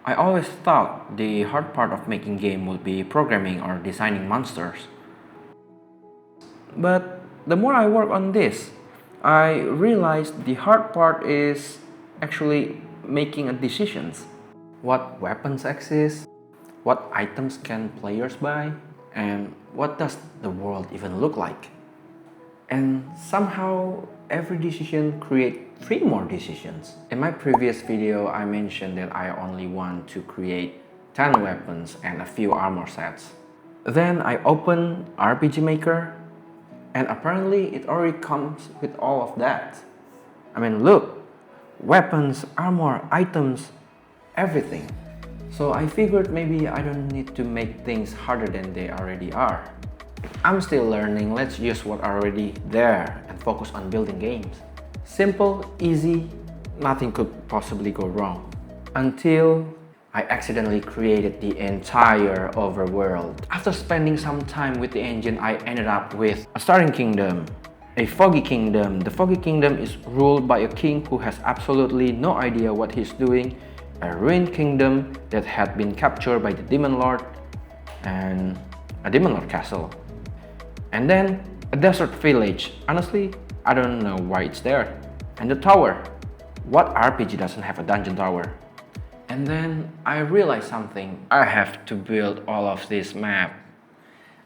I always thought the hard part of making game would be programming or designing monsters. But the more I work on this, I realized the hard part is actually making a decisions. What weapons exist, what items can players buy, and what does the world even look like. And somehow every decision create three more decisions. In my previous video, I mentioned that I only want to create 10 weapons and a few armor sets. Then I open RPG Maker and apparently it already comes with all of that. I mean, look, weapons, armor, items, everything. So I figured maybe I don't need to make things harder than they already are. I'm still learning, let's use what already there and focus on building games. Simple, easy, nothing could possibly go wrong. Until I accidentally created the entire overworld. After spending some time with the engine, I ended up with a starting kingdom, a foggy kingdom. The foggy kingdom is ruled by a king who has absolutely no idea what he's doing, a ruined kingdom that had been captured by the demon lord, and a demon lord castle. And then a desert village. Honestly, I don't know why it's there. And the tower. What RPG doesn't have a dungeon tower? And then I realized something. I have to build all of this map.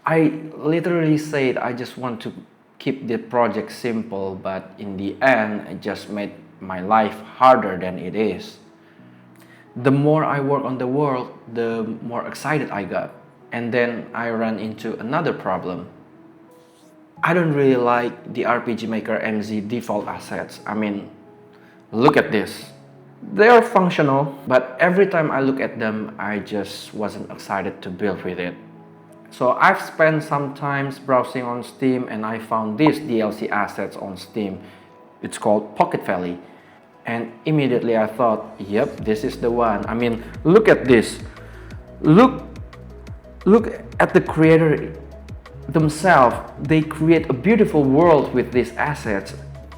I literally said I just want to keep the project simple, but in the end, it just made my life harder than it is. The more I work on the world, the more excited I got. And then I ran into another problem. I don't really like the RPG Maker MZ default assets. I mean, look at this. They are functional, but every time I look at them, I just wasn't excited to build with it. So I've spent some time browsing on Steam and I found these DLC assets on Steam. It's called Pocket Valley. And immediately I thought, yep, this is the one. I mean, look at this. Look at the creator themselves. They create a beautiful world with these assets.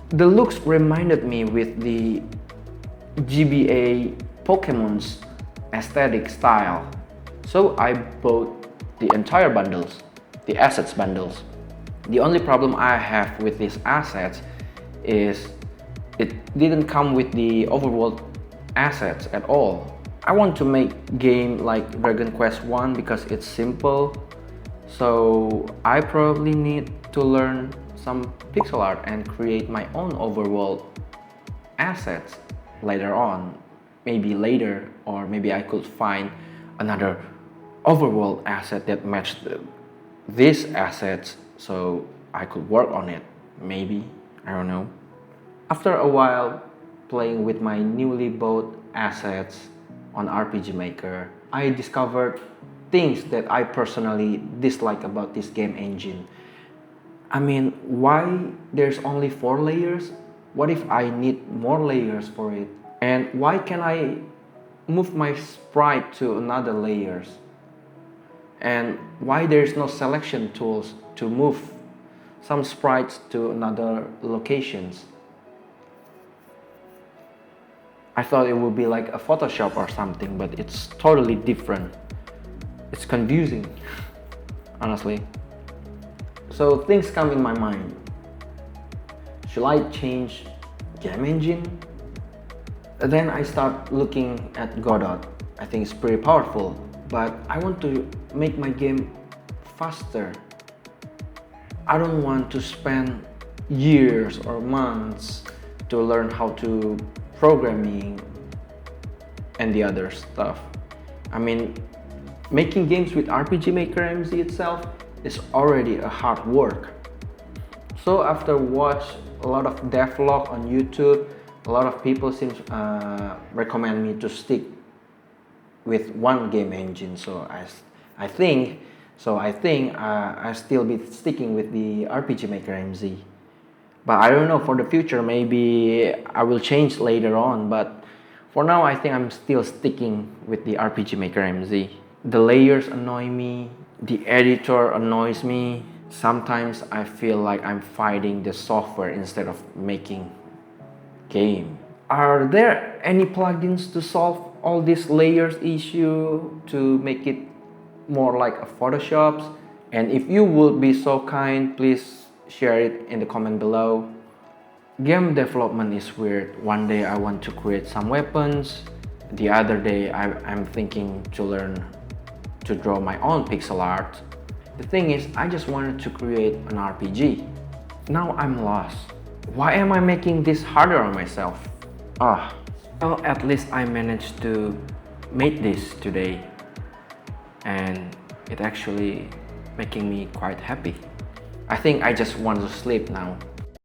The looks reminded me with the GBA Pokemon's aesthetic style. So I bought the entire bundles, the assets bundles. The only problem I have with these assets is it didn't come with the overworld assets at all. I want to make game like Dragon Quest 1 because it's simple. So I probably need to learn some pixel art and create my own overworld assets later on. Maybe later, or maybe I could find another overworld asset that matched these assets so I could work on it. Maybe, I don't know. After a while playing with my newly bought assets on RPG Maker, I discovered things that I personally dislike about this game engine. I mean, why there's only 4 layers? What if I need more layers for it? And why can I move my sprite to another layers? And why there's no selection tools to move some sprites to another locations? I thought it would be like a Photoshop or something, but it's totally different. It's confusing, honestly. So things come in my mind. Should I change game engine? Then I start looking at Godot. I think it's pretty powerful, but I want to make my game faster. I don't want to spend years or months to learn how to programming and the other stuff. I mean, making games with RPG Maker MZ itself is already a hard work. So after watch a lot of devlog on YouTube, a lot of people seem recommend me to stick with one game engine. So I think I still be sticking with the RPG Maker MZ. But I don't know, for the future maybe I will change later on, but for now I think I'm still sticking with the RPG Maker MZ. The layers annoy me, the editor annoys me. Sometimes I feel like I'm fighting the software instead of making game. Are there any plugins to solve all these layers issue to make it more like a Photoshop. And if you would be so kind, please share it in the comment below. Game development is weird. One day I want to create some weapons. The other day I'm thinking to learn to draw my own pixel art. The thing is, I just wanted to create an RPG. Now I'm lost. Why am I making this harder on myself? Well, at least I managed to make this today, and it actually making me quite happy. I think I just want to sleep now.